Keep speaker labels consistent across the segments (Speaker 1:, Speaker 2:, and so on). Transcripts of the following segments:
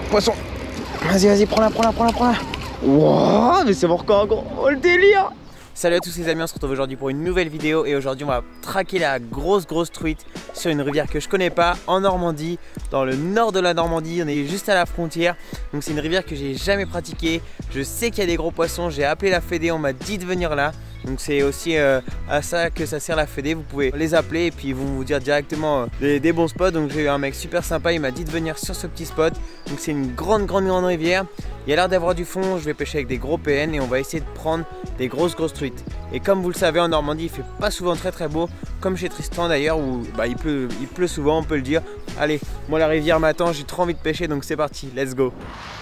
Speaker 1: Poisson. Vas-y, vas-y, prends-la. Wow, mais c'est encore gros. Oh, le délire. Salut à tous les amis, on se retrouve aujourd'hui pour une nouvelle vidéo. Et aujourd'hui on va traquer la grosse truite sur une rivière que je connais pas, en Normandie, dans le nord de la Normandie. On est juste à la frontière. Donc c'est une rivière que j'ai jamais pratiquée. Je sais qu'il y a des gros poissons, j'ai appelé la Fédé, on m'a dit de venir là. Donc c'est aussi à ça que ça sert la Fédé. Vous pouvez les appeler et puis ils vont vous dire directement des bons spots. Donc j'ai eu un mec super sympa, il m'a dit de venir sur ce petit spot. Donc c'est une grande rivière. Il y a l'air d'avoir du fond, je vais pêcher avec des gros PN et on va essayer de prendre des grosses truites. Et comme vous le savez, en Normandie il fait pas souvent très beau, comme chez Tristan d'ailleurs où il pleut souvent, on peut le dire. Allez, moi la rivière m'attend, j'ai trop envie de pêcher, donc c'est parti, let's go.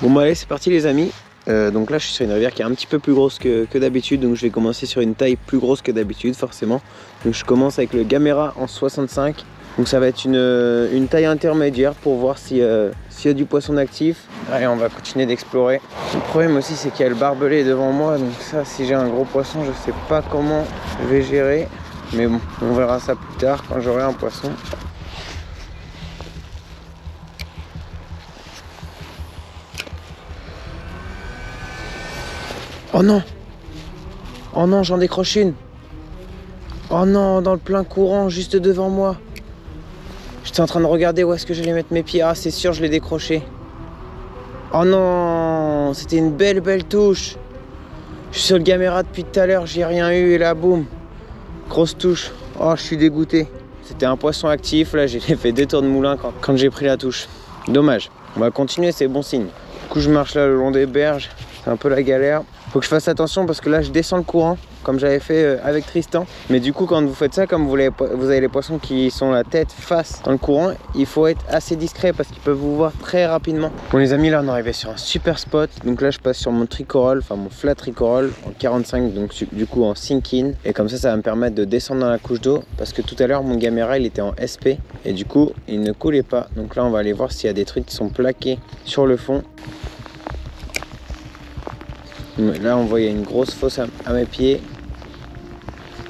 Speaker 1: Bon bah allez, c'est parti les amis. Donc là je suis sur une rivière qui est un petit peu plus grosse que d'habitude, donc je vais commencer sur une taille plus grosse que d'habitude forcément. Donc je commence avec le Gamera en 65, donc ça va être une taille intermédiaire pour voir s'il y a du poisson actif. Allez, on va continuer d'explorer. Le problème aussi c'est qu'il y a le barbelé devant moi, donc ça si j'ai un gros poisson je sais pas comment je vais gérer, mais bon on verra ça plus tard quand j'aurai un poisson. Oh non! Oh non, j'en décroche une! Oh non, dans le plein courant, juste devant moi! J'étais en train de regarder où est-ce que j'allais mettre mes pieds. Ah, c'est sûr, je l'ai décroché. Oh non! C'était une belle touche! Je suis sur le Gamera depuis tout à l'heure, j'ai rien eu et là, boum! Grosse touche. Oh, je suis dégoûté. C'était un poisson actif, là, j'ai fait 2 tours de moulin quand j'ai pris la touche. Dommage. On va continuer, c'est bon signe. Du coup, je marche là le long des berges. C'est un peu la galère. Faut que je fasse attention parce que là je descends le courant comme j'avais fait avec Tristan. Mais du coup quand vous faites ça, comme vous avez les poissons qui sont la tête face dans le courant, il faut être assez discret parce qu'ils peuvent vous voir très rapidement. Bon les amis, là on est arrivé sur un super spot. Donc là je passe sur mon tricorol, enfin mon flat tricorol en 45, donc du coup en sink-in. Et comme ça va me permettre de descendre dans la couche d'eau. Parce que tout à l'heure mon Gamera il était en SP et du coup il ne coulait pas. Donc là on va aller voir s'il y a des trucs qui sont plaqués sur le fond. Là on voit il y a une grosse fosse à mes pieds.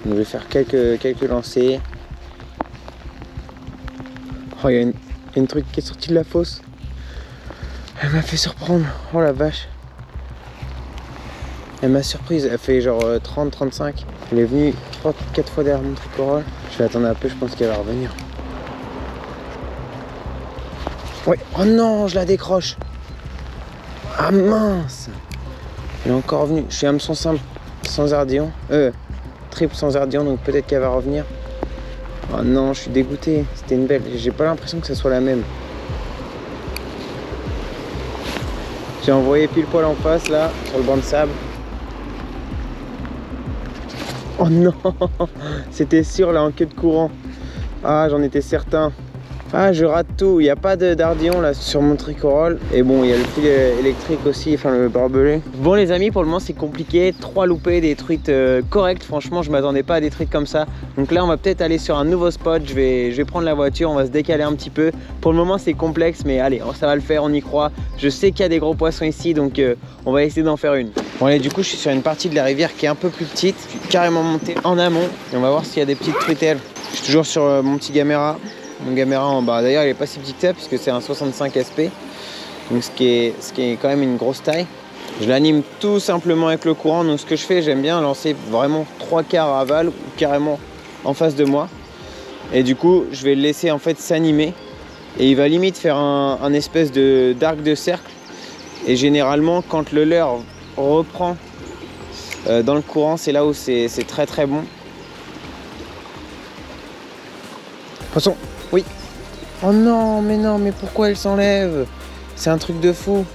Speaker 1: Donc, je vais faire quelques lancers. Oh, il y a une truc qui est sortie de la fosse. Elle m'a fait surprendre. Oh la vache. Elle m'a surprise. Elle fait genre 30-35. Elle est venue 3-4 fois derrière mon tricorol. Je vais attendre un peu, je pense qu'elle va revenir. Ouais. Oh non, je la décroche. Ah mince. Elle est encore venue. Je suis hameçon simple sans ardillon. Triple sans ardillon, donc peut-être qu'elle va revenir. Oh non, je suis dégoûté. C'était une belle. J'ai pas l'impression que ce soit la même. J'ai envoyé pile poil en face là, sur le banc de sable. Oh non. C'était sûr là en queue de courant. Ah, j'en étais certain. Ah, je rate tout, il n'y a pas d'ardillon là sur mon tricorol. Et bon, il y a le fil électrique aussi, enfin le barbelé. Bon les amis, pour le moment c'est compliqué. 3 loupés, des truites correctes. Franchement, je m'attendais pas à des truites comme ça. Donc là, on va peut-être aller sur un nouveau spot. Je vais prendre la voiture, on va se décaler un petit peu. Pour le moment, c'est complexe, mais allez, ça va le faire, on y croit. Je sais qu'il y a des gros poissons ici, donc on va essayer d'en faire une. Bon allez, du coup, je suis sur une partie de la rivière qui est un peu plus petite. Je suis carrément monté en amont. Et on va voir s'il y a des petites truitelles. Je suis toujours sur mon petit Gamera. Mon Gamera en bas, d'ailleurs il est pas si petit que ça puisque c'est un 65 SP, donc ce qui est quand même une grosse taille. Je l'anime tout simplement avec le courant, donc ce que je fais, j'aime bien lancer vraiment 3/4 à aval ou carrément en face de moi, et du coup je vais le laisser en fait s'animer et il va limite faire un espèce d'arc de cercle, et généralement quand le leurre reprend dans le courant, c'est là où c'est très bon. Poisson. Oui. Oh non, mais pourquoi elle s'enlève? C'est un truc de fou.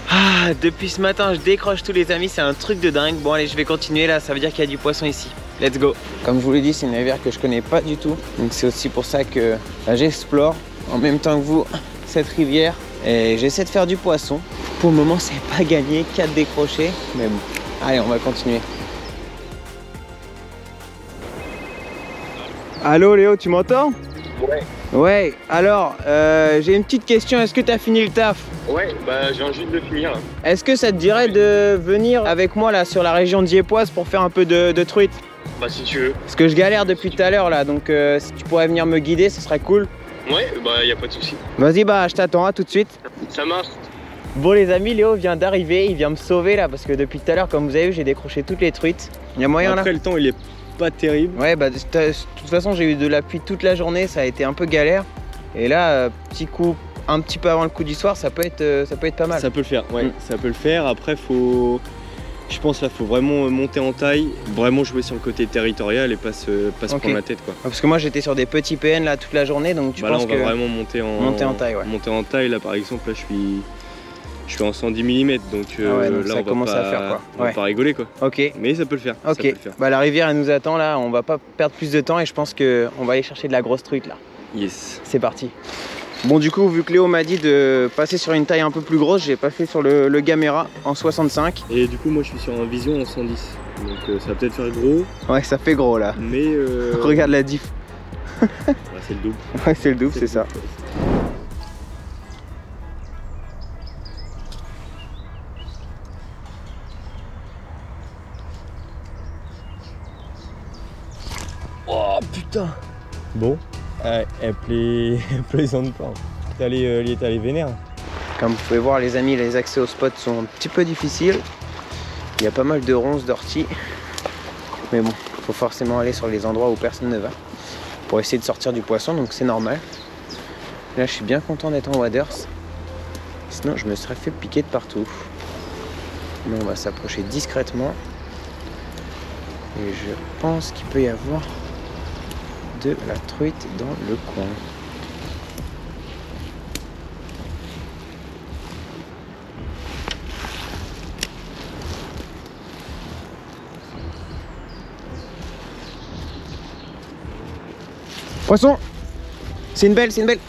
Speaker 1: Ah, depuis ce matin, je décroche tous les amis, c'est un truc de dingue. Bon allez, je vais continuer là, ça veut dire qu'il y a du poisson ici. Let's go. Comme je vous l'ai dit, c'est une rivière que je connais pas du tout. Donc c'est aussi pour ça que j'explore en même temps que vous cette rivière. Et j'essaie de faire du poisson. Pour le moment, c'est pas gagné, 4 décrochés. Mais bon, allez, on va continuer. Allô Léo, tu m'entends?
Speaker 2: Ouais.
Speaker 1: Ouais, alors, j'ai une petite question, est-ce que tu as fini le taf?
Speaker 2: Ouais, bah je viens juste de finir là.
Speaker 1: Est-ce que ça te dirait de venir avec moi là sur la région d'Yépoise pour faire un peu de truite?
Speaker 2: Bah si tu veux.
Speaker 1: Parce que je galère depuis tout à l'heure là, donc si tu pourrais venir me guider, ce serait cool.
Speaker 2: Ouais, bah y a pas de souci.
Speaker 1: Vas-y, bah je t'attends, à tout de suite.
Speaker 2: Ça marche.
Speaker 1: Bon les amis, Léo vient d'arriver, il vient me sauver là parce que depuis tout à l'heure, comme vous avez vu, j'ai décroché toutes les truites. Il y a moyen
Speaker 3: Après,
Speaker 1: là.
Speaker 3: le temps il est pas terrible.
Speaker 1: Ouais, bah de toute façon, j'ai eu de la pluie toute la journée, ça a été un peu galère. Et là, petit coup, un petit peu avant le coup du soir, ça peut être pas mal.
Speaker 3: Ça peut le faire, ouais, ça peut le faire. Après, faut. Je pense là, faut vraiment monter en taille, vraiment jouer sur le côté territorial et pas se prendre la tête quoi.
Speaker 1: Parce que moi j'étais sur des petits PN là toute la journée, donc tu penses
Speaker 3: là, on
Speaker 1: que
Speaker 3: va vraiment monter en
Speaker 1: taille, ouais.
Speaker 3: Monter en taille là, par exemple, là je suis en 110 mm, donc,
Speaker 1: donc
Speaker 3: là
Speaker 1: ça
Speaker 3: on
Speaker 1: commence
Speaker 3: va pas,
Speaker 1: à faire quoi.
Speaker 3: on va pas rigoler quoi.
Speaker 1: Ok.
Speaker 3: Mais ça peut le faire.
Speaker 1: Ok.
Speaker 3: Ça peut le faire.
Speaker 1: Bah la rivière elle nous attend là, on va pas perdre plus de temps et je pense que on va aller chercher de la grosse truite là.
Speaker 3: Yes.
Speaker 1: C'est parti. Bon du coup vu que Léo m'a dit de passer sur une taille un peu plus grosse, j'ai passé sur le Gamera en 65.
Speaker 3: Et du coup moi je suis sur un Vision en 110. Donc ça va peut-être faire gros.
Speaker 1: Ouais ça fait gros là.
Speaker 3: Mais
Speaker 1: regarde la diff.
Speaker 3: Bah, c'est le double.
Speaker 1: Ouais c'est le double, c'est ça. Oh putain.
Speaker 3: Bon, elle plaisante pas. Il est allé vénère.
Speaker 1: Comme vous pouvez voir les amis, les accès au spot sont un petit peu difficiles. Il y a pas mal de ronces, d'orties. Mais bon, il faut forcément aller sur les endroits où personne ne va pour essayer de sortir du poisson, donc c'est normal. Là je suis bien content d'être en waders. Sinon je me serais fait piquer de partout. Mais on va s'approcher discrètement. Et je pense qu'il peut y avoir de la truite dans le coin. Poisson! C'est une belle, c'est une belle!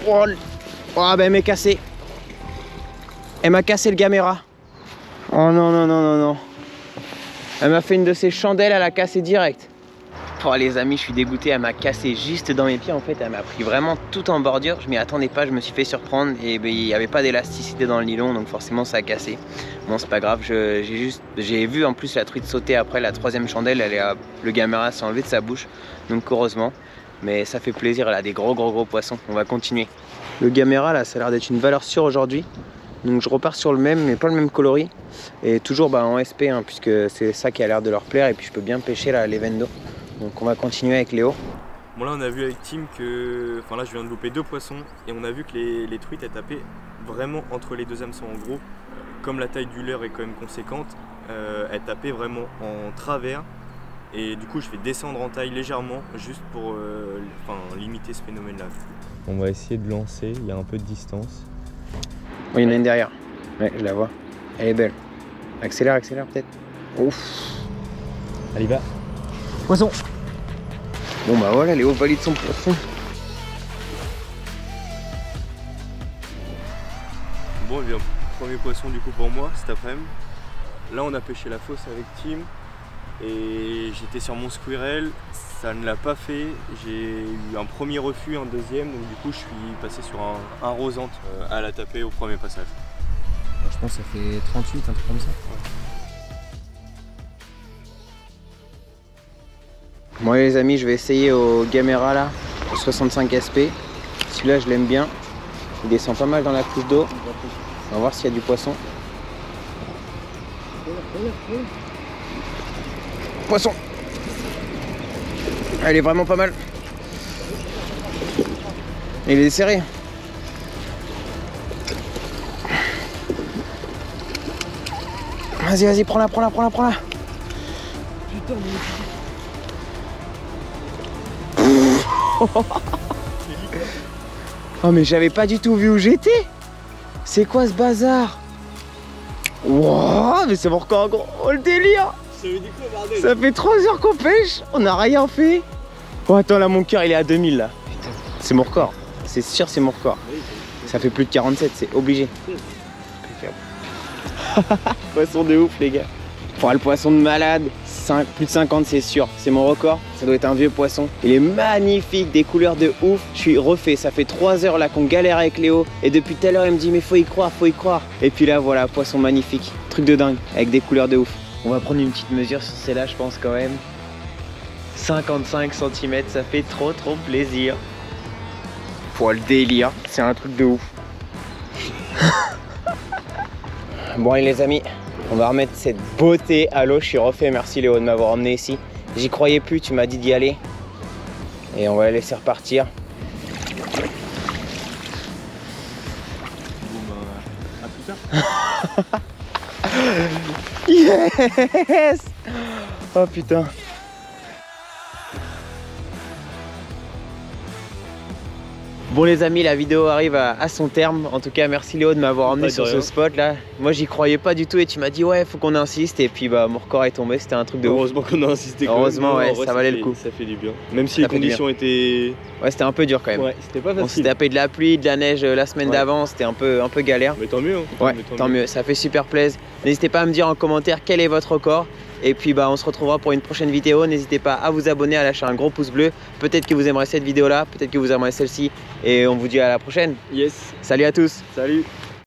Speaker 1: Oh, oh ben elle m'est cassée! Elle m'a cassé le Gamera! Oh non, non, non, non, non! Elle m'a fait une de ces chandelles, elle a cassé direct! Oh les amis, je suis dégoûté, elle m'a cassé juste dans mes pieds en fait, elle m'a pris vraiment tout en bordure, je m'y attendais pas, je me suis fait surprendre et ben, il n'y avait pas d'élasticité dans le nylon donc forcément ça a cassé. Bon c'est pas grave, j'ai vu en plus la truite sauter après la troisième chandelle, le Gamera s'est enlevé de sa bouche, donc heureusement. Mais ça fait plaisir, elle a des gros poissons, on va continuer. Le Gamera là, ça a l'air d'être une valeur sûre aujourd'hui. Donc je repars sur le même, mais pas le même coloris. Et toujours en SP, hein, puisque c'est ça qui a l'air de leur plaire. Et puis je peux bien pêcher là, les Vendo. Donc on va continuer avec Léo.
Speaker 3: Bon là on a vu avec Tim que... Enfin là je viens de louper 2 poissons. Et on a vu que les truites elles tapaient vraiment entre les 2 hameçons. En gros, comme la taille du leurre est quand même conséquente, elles tapaient vraiment en travers. Et du coup je vais descendre en taille légèrement juste pour limiter ce phénomène là. On va essayer de lancer, il y a un peu de distance.
Speaker 1: Oh, il y en a une derrière. Ouais je la vois. Elle est belle. Accélère, accélère peut-être. Ouf.
Speaker 3: Allez va.
Speaker 1: Poisson. Bon bah voilà, Léo valide son poisson.
Speaker 3: Bon et bien premier poisson du coup pour moi cet après-midi. Là on a pêché la fosse avec Tim. Et j'étais sur mon squirrel, ça ne l'a pas fait, j'ai eu un premier refus, un deuxième, donc du coup je suis passé sur un rosante à la taper au premier passage.
Speaker 1: Je pense que ça fait 38, un truc comme ça. Ouais. Bon les amis, je vais essayer au Gamera là, au 65 SP. Celui-là je l'aime bien, il descend pas mal dans la couche d'eau. On va voir s'il y a du poisson. Poisson. Elle est vraiment pas mal. Il est serré. Vas-y, vas-y, prends-la, prends-la, prends-la, prends-la. Putain, oh mais j'avais pas du tout vu où j'étais. C'est quoi ce bazar? Wow, mais c'est mon record gros. Oh le délire. Ça fait 3 heures qu'on pêche, on n'a rien fait. Oh attends là mon cœur il est à 2000 là. C'est mon record, c'est sûr c'est mon record. Ça fait plus de 47, c'est obligé. Poisson de ouf les gars. Oh, le poisson de malade, plus de 50 c'est sûr, c'est mon record. Ça doit être un vieux poisson. Il est magnifique, des couleurs de ouf. Je suis refait, ça fait 3 heures là qu'on galère avec Léo. Et depuis tout à l'heure il me dit mais faut y croire, faut y croire. Et puis là voilà, poisson magnifique, truc de dingue, avec des couleurs de ouf. On va prendre une petite mesure sur celle-là je pense quand même. 55 cm, ça fait trop plaisir. Pour le délire, c'est un truc de ouf. Bon allez les amis, on va remettre cette beauté à l'eau. Je suis refait, merci Léo de m'avoir emmené ici. J'y croyais plus, tu m'as dit d'y aller. Et on va la laisser repartir.
Speaker 3: Bon bah, à plus tard.
Speaker 1: Yes! Oh putain. Bon les amis, la vidéo arrive à son terme. En tout cas, merci Léo de m'avoir emmené sur ce spot là. Moi j'y croyais pas du tout et tu m'as dit ouais faut qu'on insiste. Et puis bah mon record est tombé, c'était un truc de ouf.
Speaker 3: Heureusement qu'on a insisté quand
Speaker 1: Heureusement
Speaker 3: même.
Speaker 1: ouais,
Speaker 3: vrai,
Speaker 1: ça valait le coup.
Speaker 3: Ça fait du bien. Même si
Speaker 1: Ça
Speaker 3: les conditions étaient...
Speaker 1: Ouais, c'était un peu dur quand même.
Speaker 3: Ouais, c'était pas
Speaker 1: On s'est
Speaker 3: facile.
Speaker 1: tapé de la pluie, de la neige la semaine d'avant, c'était un peu galère.
Speaker 3: Mais tant mieux hein.
Speaker 1: Ouais, tant mieux, ça fait super plaisir. N'hésitez pas à me dire en commentaire quel est votre record. Et puis bah on se retrouvera pour une prochaine vidéo. N'hésitez pas à vous abonner, à lâcher un gros pouce bleu. Peut-être que vous aimerez cette vidéo là, peut-être que vous aimerez celle-ci. Et on vous dit à la prochaine.
Speaker 3: Yes.
Speaker 1: Salut à tous.
Speaker 3: Salut.